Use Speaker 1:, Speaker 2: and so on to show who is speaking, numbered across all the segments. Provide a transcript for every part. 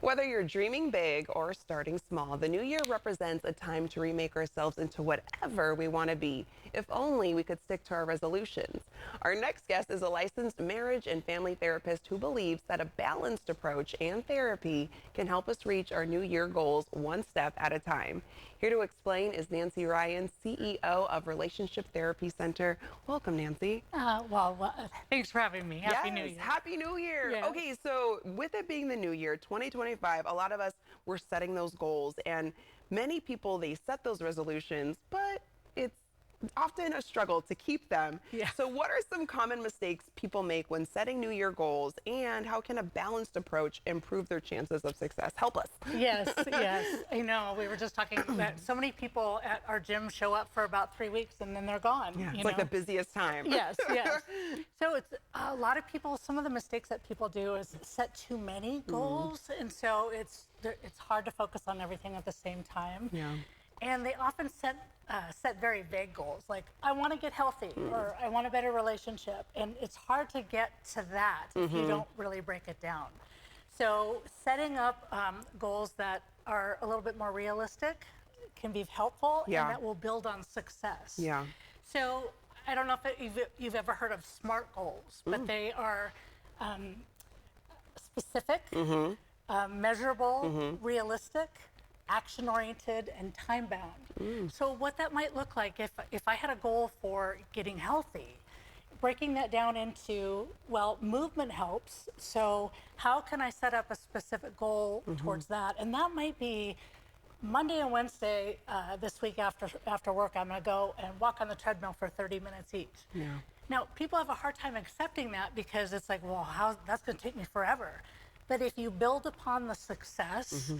Speaker 1: Whether you're dreaming big or starting small, the new year represents a time to remake ourselves into whatever we want to be. If only we could stick to our resolutions. Our next guest is a licensed marriage and family therapist who believes that a balanced approach and therapy can help us reach our new year goals one step at a time. Here to explain is Nancy Ryan, CEO of Relationship Therapy Center. Welcome, Nancy.
Speaker 2: Thanks for having me. Happy New Year.
Speaker 1: Happy New Year.
Speaker 2: Yes.
Speaker 1: Okay, so with it being the new year, 2025, a lot of us were setting those goals, and many people, they set those resolutions, but it's often a struggle to keep them.
Speaker 2: Yeah.
Speaker 1: So what are some common mistakes people make when setting new year goals, and how can a balanced approach improve their chances of success? Help us.
Speaker 2: Yes. I know. We were just talking that so many people at our gym show up for about 3 weeks and then they're gone.
Speaker 1: Yeah,
Speaker 2: you
Speaker 1: it's like
Speaker 2: know?
Speaker 1: the busiest time.
Speaker 2: Yes. So it's a lot of people, some of the mistakes that people do is set too many goals. And so it's hard to focus on everything at the same time.
Speaker 1: Yeah.
Speaker 2: And they often set very vague goals, like I want to get healthy or I want a better relationship. And it's hard to get to that if you don't really break it down. So setting up goals that are a little bit more realistic can be helpful,
Speaker 1: Yeah.
Speaker 2: and that will build on success.
Speaker 1: Yeah.
Speaker 2: So I don't know if you've ever heard of SMART goals, but they are specific, measurable, realistic, action-oriented, and time-bound. So what that might look like if I had a goal for getting healthy, breaking that down into, well, movement helps. So how can I set up a specific goal towards that? And that might be Monday and Wednesday this week after work, I'm going to go and walk on the treadmill for 30 minutes each.
Speaker 1: Yeah.
Speaker 2: Now, people have a hard time accepting that because it's like, well, that's going to take me forever. But if you build upon the success,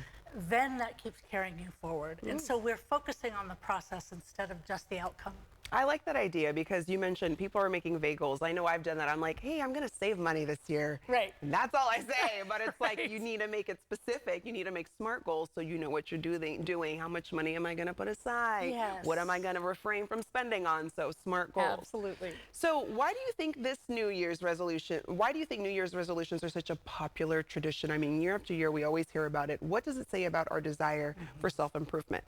Speaker 2: then that keeps carrying you forward. And so we're focusing on the process instead of just the outcome.
Speaker 1: I like that idea because you mentioned people are making vague goals. I know I've done that. I'm like, hey, I'm going to save money this year.
Speaker 2: Right.
Speaker 1: And that's all I say. But it's like
Speaker 2: Right.
Speaker 1: you need to make it specific. You need to make SMART goals so you know what you're doing. How much money am I going to put aside?
Speaker 2: Yes.
Speaker 1: What am I going to refrain from spending on? So SMART goals.
Speaker 2: Absolutely.
Speaker 1: So why do you think New Year's resolutions are such a popular tradition? I mean, year after year, we always hear about it. What does it say about our desire for self-improvement?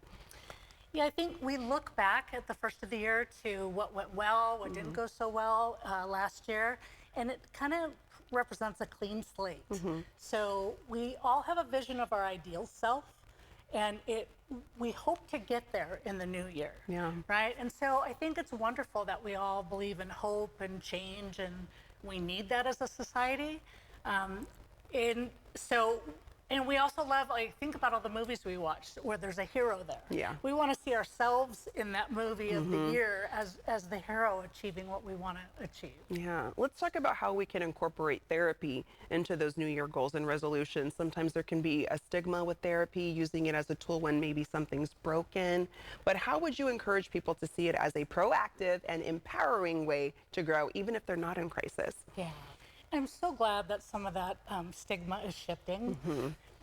Speaker 2: Yeah, I think we look back at the first of the year to what went well, what didn't go so well last year, and it kind of represents a clean slate. So we all have a vision of our ideal self, and we hope to get there in the new year.
Speaker 1: Yeah.
Speaker 2: Right? And so I think it's wonderful that we all believe in hope and change, and we need that as a society. And we also love, like, think about all the movies we watched where there's a hero there.
Speaker 1: Yeah.
Speaker 2: We want to see ourselves in that movie of the year as the hero achieving what we want to achieve.
Speaker 1: Yeah. Let's talk about how we can incorporate therapy into those New Year goals and resolutions. Sometimes there can be a stigma with therapy, using it as a tool when maybe something's broken. But how would you encourage people to see it as a proactive and empowering way to grow, even if they're not in crisis?
Speaker 2: Yeah. I'm so glad that some of that stigma is shifting.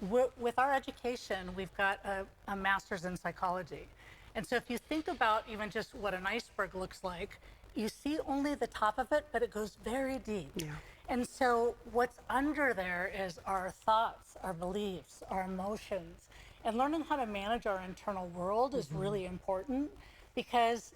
Speaker 2: With our education, we've got a master's in psychology. And so if you think about even just what an iceberg looks like, you see only the top of it, but it goes very deep.
Speaker 1: Yeah.
Speaker 2: And so what's under there is our thoughts, our beliefs, our emotions. And learning how to manage our internal world is really important, because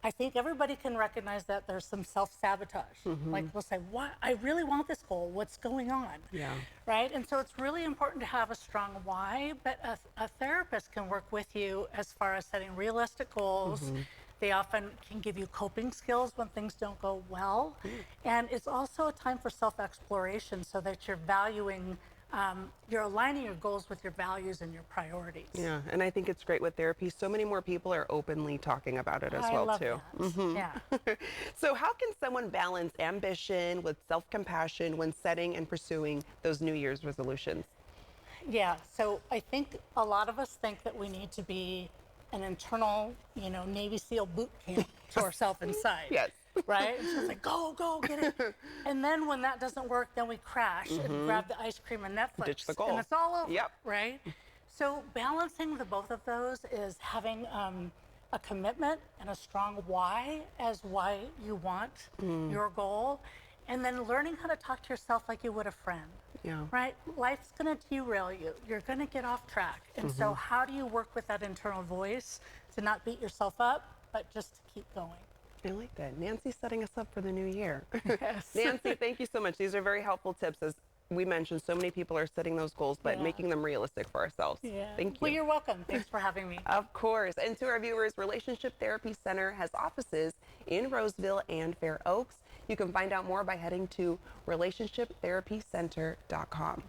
Speaker 2: I think everybody can recognize that there's some self-sabotage. Like we'll say, "What? I really want this goal. What's going on?"
Speaker 1: Yeah.
Speaker 2: Right? And so it's really important to have a strong why, but a therapist can work with you as far as setting realistic goals. They often can give you coping skills when things don't go well. And it's also a time for self-exploration so that you're aligning your goals with your values and your priorities.
Speaker 1: Yeah, and I think it's great with therapy. So many more people are openly talking about it as
Speaker 2: I
Speaker 1: well,
Speaker 2: love
Speaker 1: too.
Speaker 2: that. Yeah.
Speaker 1: So how can someone balance ambition with self-compassion when setting and pursuing those New Year's resolutions?
Speaker 2: Yeah, so I think a lot of us think that we need to be an internal, Navy SEAL boot camp to ourselves inside.
Speaker 1: Yes.
Speaker 2: Right? And so it's like, go, get it. And then when that doesn't work, then we crash and grab the ice cream and Netflix.
Speaker 1: Ditch the goal.
Speaker 2: And it's all over,
Speaker 1: Yep.
Speaker 2: right? So balancing the both of those is having a commitment and a strong why as why you want your goal, and then learning how to talk to yourself like you would a friend.
Speaker 1: Yeah.
Speaker 2: right? Life's going to derail you. You're going to get off track. And so how do you work with that internal voice to not beat yourself up, but just to keep going?
Speaker 1: I like that. Nancy's setting us up for the new year.
Speaker 2: Yes.
Speaker 1: Nancy, thank you so much. These are very helpful tips. As we mentioned, so many people are setting those goals, but
Speaker 2: Yeah.
Speaker 1: making them realistic for ourselves.
Speaker 2: Yeah.
Speaker 1: Thank you.
Speaker 2: Well, you're welcome. Thanks for having me.
Speaker 1: Of course. And to our viewers, Relationship Therapy Center has offices in Roseville and Fair Oaks. You can find out more by heading to relationshiptherapycenter.com.